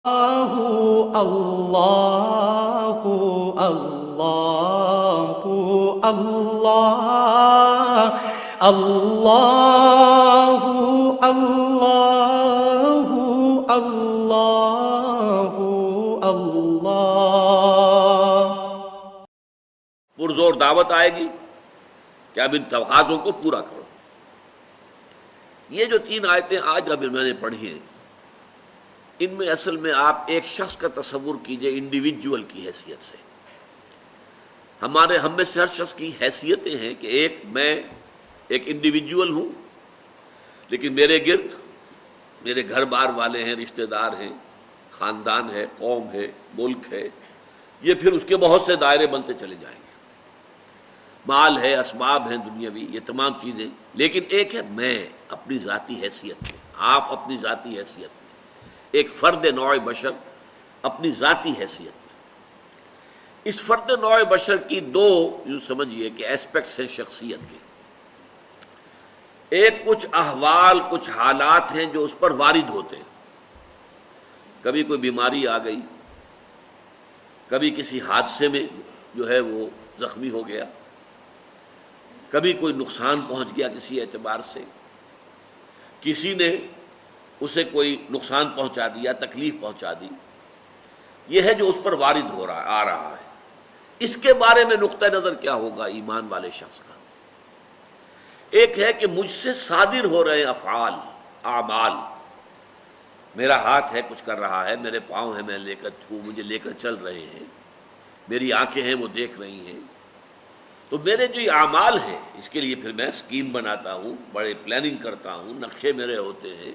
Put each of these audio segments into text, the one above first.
اللہ اللہ اللہ اللہ اللہ اللہ اللہ اللہ۔ پرزور دعوت آئے گی کہ اب ان تقاضوں کو پورا کرو۔ یہ جو 3 آیتیں آج اب میں نے پڑھی ہیں، ان میں اصل میں آپ ایک شخص کا تصور کیجئے انڈیویجول کی حیثیت سے۔ ہم میں سے ہر شخص کی حیثیتیں ہیں کہ میں ایک انڈیویجول ہوں، لیکن میرے گرد میرے گھر بار والے ہیں، رشتہ دار ہیں، خاندان ہے، قوم ہے، ملک ہے، یہ پھر اس کے بہت سے دائرے بنتے چلے جائیں گے، مال ہے، اسباب ہیں دنیاوی، یہ تمام چیزیں، لیکن ایک ہے میں اپنی ذاتی حیثیت میں، آپ اپنی ذاتی حیثیت میں، ایک فرد نوع بشر اپنی ذاتی حیثیت میں۔ اس فرد نوع بشر کی 2 یوں سمجھیے کہ ایسپیکٹس ہیں شخصیت کے۔ ایک کچھ احوال، کچھ حالات ہیں جو اس پر وارد ہوتے ہیں۔ کبھی کوئی بیماری آ گئی، کبھی کسی حادثے میں جو ہے وہ زخمی ہو گیا، کبھی کوئی نقصان پہنچ گیا کسی اعتبار سے، کسی نے اسے کوئی نقصان پہنچا دیا، تکلیف پہنچا دی، یہ ہے جو اس پر وارد آ رہا ہے۔ اس کے بارے میں نقطہ نظر کیا ہوگا ایمان والے شخص کا؟ ایک ہے کہ مجھ سے صادر ہو رہے افعال، اعمال، میرا ہاتھ ہے کچھ کر رہا ہے، میرے پاؤں ہیں مجھے لے کر چل رہے ہیں، میری آنکھیں ہیں وہ دیکھ رہی ہیں، تو میرے جو یہ اعمال ہیں اس کے لیے پھر میں سکیم بناتا ہوں، بڑے پلاننگ کرتا ہوں، نقشے میرے ہوتے ہیں،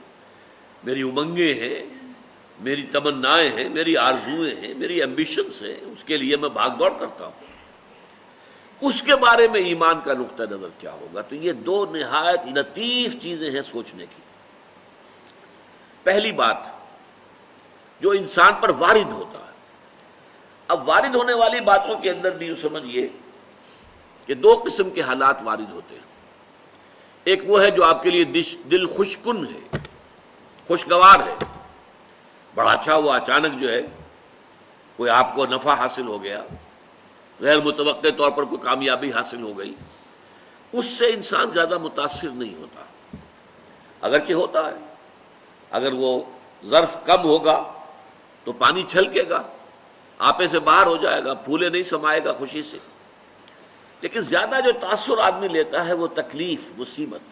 میری امنگیں ہیں، میری تمنائیں ہیں، میری آرزوئیں ہیں، میری ایمبیشنز ہیں، اس کے لیے میں بھاگ دوڑ کرتا ہوں۔ اس کے بارے میں ایمان کا نقطہ نظر کیا ہوگا؟ تو یہ 2 نہایت لطیف چیزیں ہیں سوچنے کی۔ پہلی بات جو انسان پر وارد ہوتا ہے، اب وارد ہونے والی باتوں کے اندر بھی سمجھیے کہ 2 قسم کے حالات وارد ہوتے ہیں۔ ایک وہ ہے جو آپ کے لیے دل خوشکن ہے، خوشگوار ہے، بڑا اچھا ہوا، اچانک جو ہے کوئی آپ کو نفع حاصل ہو گیا، غیر متوقع طور پر کوئی کامیابی حاصل ہو گئی، اس سے انسان زیادہ متاثر نہیں ہوتا، اگرچہ ہوتا ہے، اگر وہ ظرف کم ہوگا تو پانی چھلکے گا، آپے سے باہر ہو جائے گا، پھولے نہیں سمائے گا خوشی سے، لیکن زیادہ جو تاثر آدمی لیتا ہے وہ تکلیف، مصیبت،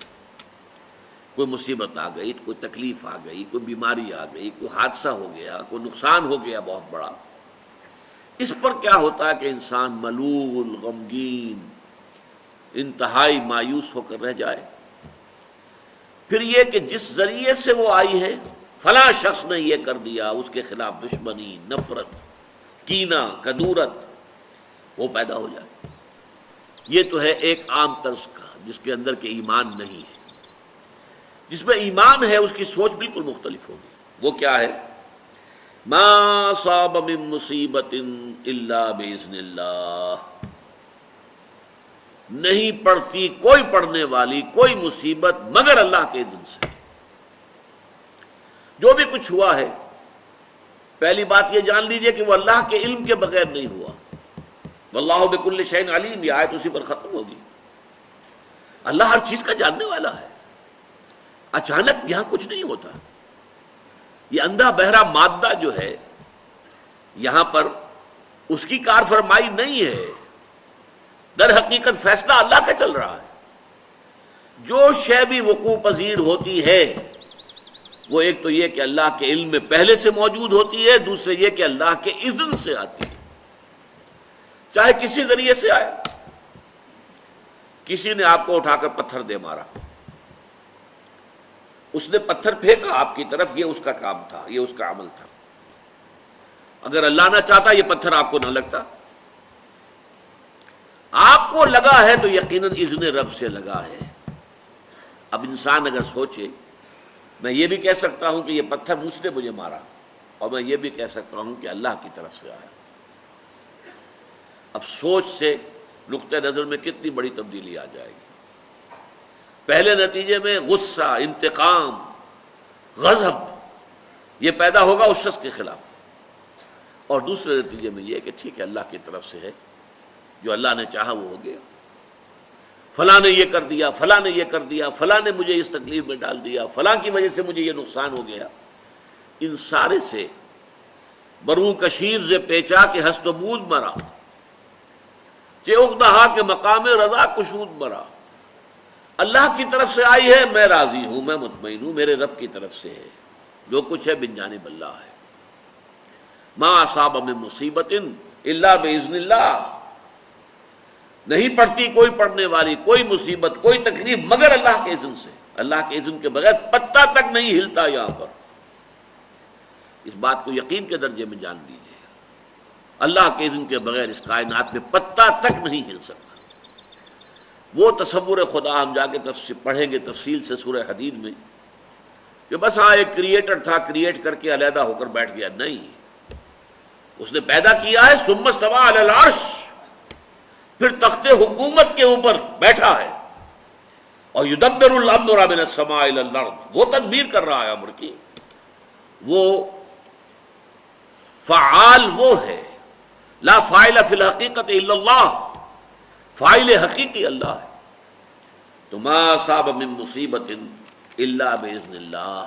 کوئی مصیبت آ گئی، کوئی تکلیف آ گئی، کوئی بیماری آ گئی، کوئی حادثہ ہو گیا، کوئی نقصان ہو گیا بہت بڑا، اس پر کیا ہوتا ہے کہ انسان ملول، غمگین، انتہائی مایوس ہو کر رہ جائے۔ پھر یہ کہ جس ذریعے سے وہ آئی ہے، فلاں شخص نے یہ کر دیا، اس کے خلاف دشمنی، نفرت، کینہ، کدورت وہ پیدا ہو جائے۔ یہ تو ہے ایک عام طرز کا جس کے اندر کہ ایمان نہیں ہے۔ جس میں ایمان ہے اس کی سوچ بالکل مختلف ہوگی۔ وہ کیا ہے؟ ما صاب من مصیبت الا باذن اللہ، نہیں پڑتی کوئی پڑنے والی کوئی مصیبت مگر اللہ کے اذن سے۔ جو بھی کچھ ہوا ہے، پہلی بات یہ جان لیجئے کہ وہ اللہ کے علم کے بغیر نہیں ہوا۔ واللہ بکل شیء علیم، یہ آیت اسی پر ختم ہوگی۔ اللہ ہر چیز کا جاننے والا ہے، اچانک یہاں کچھ نہیں ہوتا۔ یہ اندھا بہرا مادہ جو ہے یہاں پر اس کی کار فرمائی نہیں ہے، در حقیقت فیصلہ اللہ کا چل رہا ہے۔ جو شے بھی وقوع پذیر ہوتی ہے وہ ایک تو یہ کہ اللہ کے علم میں پہلے سے موجود ہوتی ہے، دوسرے یہ کہ اللہ کے اذن سے آتی ہے، چاہے کسی ذریعے سے آئے۔ کسی نے آپ کو اٹھا کر پتھر دے مارا، اس نے پتھر پھینکا آپ کی طرف، یہ اس کا کام تھا، یہ اس کا عمل تھا۔ اگر اللہ نہ چاہتا یہ پتھر آپ کو نہ لگتا۔ آپ کو لگا ہے تو یقیناً اذن رب سے لگا ہے۔ اب انسان اگر سوچے، میں یہ بھی کہہ سکتا ہوں کہ یہ پتھر مجھ نے مجھے مارا، اور میں یہ بھی کہہ سکتا ہوں کہ اللہ کی طرف سے آیا۔ اب سوچ سے نقطہ نظر میں کتنی بڑی تبدیلی آ جائے گی۔ پہلے نتیجے میں غصہ، انتقام، غضب، یہ پیدا ہوگا اس شخص کے خلاف، اور دوسرے نتیجے میں یہ کہ ٹھیک ہے اللہ کی طرف سے ہے، جو اللہ نے چاہا وہ ہو گیا، فلاں نے یہ کر دیا، فلاں نے یہ کر دیا، فلاں نے مجھے اس تکلیف میں ڈال دیا، فلاں کی وجہ سے مجھے یہ نقصان ہو گیا، ان سارے سے برو کشیر سے پیچا کہ ہست و بود مرا، کہ اقدہا کے مقام رضا کشود مرا، اللہ کی طرف سے آئی ہے، میں راضی ہوں، میں مطمئن ہوں، میرے رب کی طرف سے ہے، جو کچھ ہے من جانب اللہ ہے۔ ما اصاب من مصیبت الا باذن اللہ، نہیں پڑتی کوئی پڑنے والی کوئی مصیبت کوئی تکلیف مگر اللہ کے اذن سے، اللہ کے اذن کے بغیر پتہ تک نہیں ہلتا یہاں پر، اس بات کو یقین کے درجے میں جان لیجیے، اللہ کے اذن کے بغیر اس کائنات میں پتہ تک نہیں ہل سکتا۔ وہ تصور خدا ہم جا کے پڑھیں گے تفصیل سے سورہ حدید میں کہ بس ہاں ایک کریٹر تھا، کریٹ کر کے علیحدہ ہو کر بیٹھ گیا، نہیں، اس نے پیدا کیا ہے، ثم استوى علی العرش، پھر تخت حکومت کے اوپر بیٹھا ہے، اور یدبر الامر من السماء الى الارض، وہ تدبیر کر رہا ہے امر کی، وہ فعال وہ ہے، لا فاعل فی الحقیقت الا اللہ، فاعل حقیقی اللہ ہے۔ تو ما اصاب من مصیبت الا باذن اللہ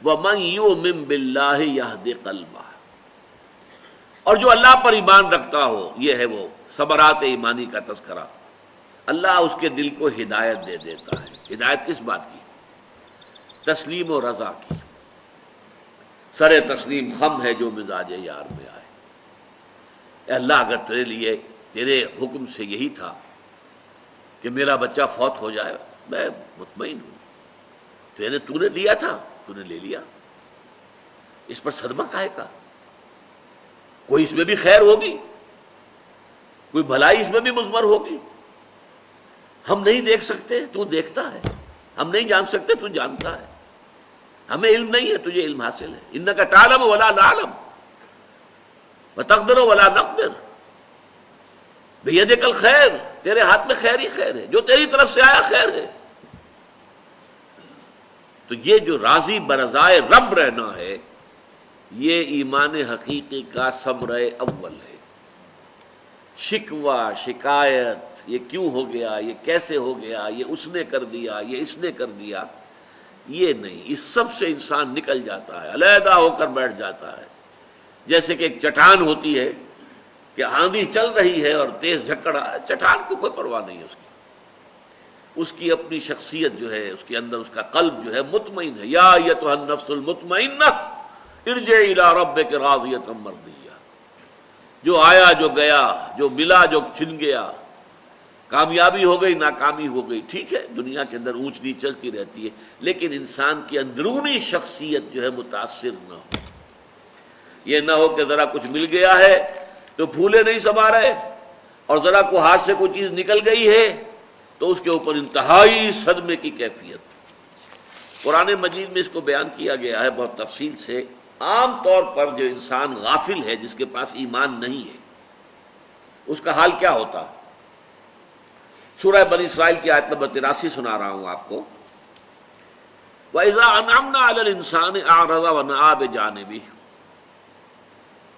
ومن یؤمن باللہ یہد قلبہ، اور جو اللہ پر ایمان رکھتا ہو، یہ ہے وہ ثمرات ایمانی کا تذکرہ، اللہ اس کے دل کو ہدایت دے دیتا ہے۔ ہدایت کس بات کی؟ تسلیم و رضا کی، سر تسلیم خم ہے جو مزاج یار میں آئے، اے اللہ اگر تیرے لیے تیرے حکم سے یہی تھا کہ میرا بچہ فوت ہو جائے، میں مطمئن ہوں، تو نے لیا تھا، تو نے لے لیا، اس پر صدمہ کاہے کا؟ کوئی اس میں بھی خیر ہوگی، کوئی بھلائی اس میں بھی مضمر ہوگی، ہم نہیں دیکھ سکتے، تو دیکھتا ہے، ہم نہیں جان سکتے، تو جانتا ہے، ہمیں علم نہیں ہے، تجھے علم حاصل ہے، انک تعلم ولا نعلم وتقدر ولا نقدر، بیدک الخیر، تیرے ہاتھ میں خیر ہی خیر ہے، جو تیری طرف سے آیا خیر ہے۔ تو یہ جو راضی برضائے رب رہنا ہے، یہ ایمان حقیقی کا ثمرہ اول ہے۔ شکوہ شکایت، یہ کیوں ہو گیا، یہ کیسے ہو گیا، یہ اس نے کر دیا، یہ اس نے کر دیا، یہ نہیں، اس سب سے انسان نکل جاتا ہے، علیحدہ ہو کر بیٹھ جاتا ہے، جیسے کہ ایک چٹان ہوتی ہے کہ آندھی چل رہی ہے اور تیز جھکڑا، چٹان کو کوئی پرواہ نہیں ہے اس کی اپنی شخصیت جو ہے، اس کے اندر اس کا قلب جو ہے مطمئن ہے، یا ایتھا النفس المطمئنہ ارجعی الی ربک راضیۃ مرضیہ، جو آیا جو گیا، جو ملا جو چھن گیا، کامیابی ہو گئی ناکامی ہو گئی، ٹھیک ہے، دنیا کے اندر اونچ نیچ چلتی رہتی ہے، لیکن انسان کی اندرونی شخصیت جو ہے متاثر نہ ہو، یہ نہ ہو کہ ذرا کچھ مل گیا ہے تو پھولے نہیں سما رہے، اور ذرا کو ہاتھ سے کوئی چیز نکل گئی ہے تو اس کے اوپر انتہائی صدمے کی کیفیت۔ قرآن مجید میں اس کو بیان کیا گیا ہے بہت تفصیل سے۔ عام طور پر جو انسان غافل ہے، جس کے پاس ایمان نہیں ہے، اس کا حال کیا ہوتا ہے؟ سورہ بنی اسرائیل کی آیت نمبر 83 سنا رہا ہوں آپ کو۔ وَإِذَا أَنْعَمْنَا عَلَى الْإِنسَانِ أَعْرَضَ وَنَأَىٰ بِجَانِبِهِ،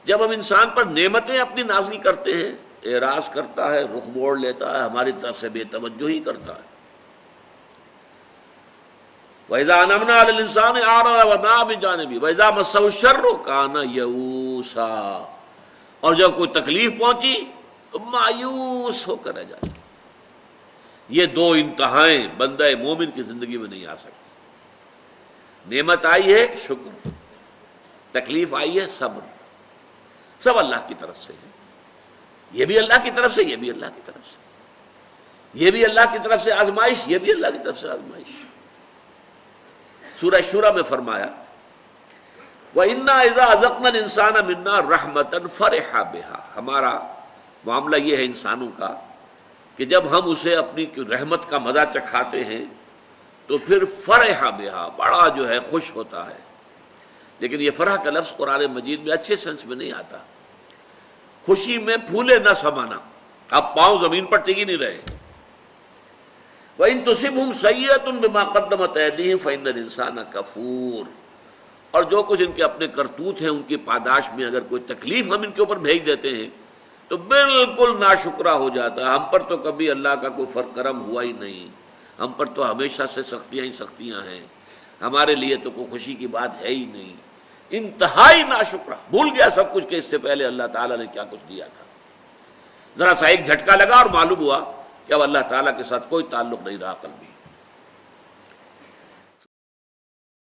جب ہم انسان پر نعمتیں اپنی نازل کرتے ہیں، اعراض کرتا ہے، رخ موڑ لیتا ہے، ہماری طرف سے بے توجہی کرتا ہے۔ وَإِذَا أَنْعَمْنَا عَلَى الْإِنسَانِ أَعْرَضَ وَنَأَىٰ بِجَانِبِهِ وَإِذَا مَسَّهُ الشَّرُّ كَانَ يَئُوسًا، اور جب کوئی تکلیف پہنچی تو مایوس ہو کر رہ جاتا۔ یہ دو انتہائیں بندہ مومن کی زندگی میں نہیں آ سکتی۔ نعمت آئی ہے شکر، تکلیف آئی ہے صبر، سب اللہ کی طرف سے ہے، یہ بھی اللہ کی طرف سے، یہ بھی اللہ کی طرف سے، یہ بھی اللہ کی طرف سے آزمائش، یہ بھی اللہ کی طرف سے آزمائش۔ سورہ شورى میں فرمایا وَإِنَّا إِذَا أَذَقْنَا الْإِنسَانَ مِنَّا رَحْمَةً فَرِحَ بِهَا، ہمارا معاملہ یہ ہے انسانوں کا کہ جب ہم اسے اپنی رحمت کا مزہ چکھاتے ہیں تو پھر فرح بہا، بڑا جو ہے خوش ہوتا ہے، لیکن یہ فرح کا لفظ قرآن مجید میں اچھے سینس میں نہیں آتا۔ خوشی میں پھولے نہ سمانا، اب پاؤں زمین پر ٹک ہی نہیں رہے۔ وَإِن تُصِبْهُمْ سَيِّئَةٌ بِمَا قَدَّمَتْ أَيْدِيهِمْ فَإِنَّ الْإِنسَانَ كَفُورٌ، اور جو کچھ ان کے اپنے کرتوت ہیں ان کی پاداش میں اگر کوئی تکلیف ہم ان کے اوپر بھیج دیتے ہیں تو بالکل ناشکرا ہو جاتا ہے. ہم پر تو کبھی اللہ کا کوئی فرق کرم ہوا ہی نہیں, ہم پر تو ہمیشہ سے سختیاں ہی سختیاں ہیں, ہمارے لیے تو کوئی خوشی کی بات ہے ہی نہیں. انتہائی ناشکرا, بھول گیا سب کچھ کہ اس سے پہلے اللہ تعالیٰ نے کیا کچھ دیا تھا. ذرا سا ایک جھٹکا لگا اور معلوم ہوا کہ اب اللہ تعالیٰ کے ساتھ کوئی تعلق نہیں رہا قلبی.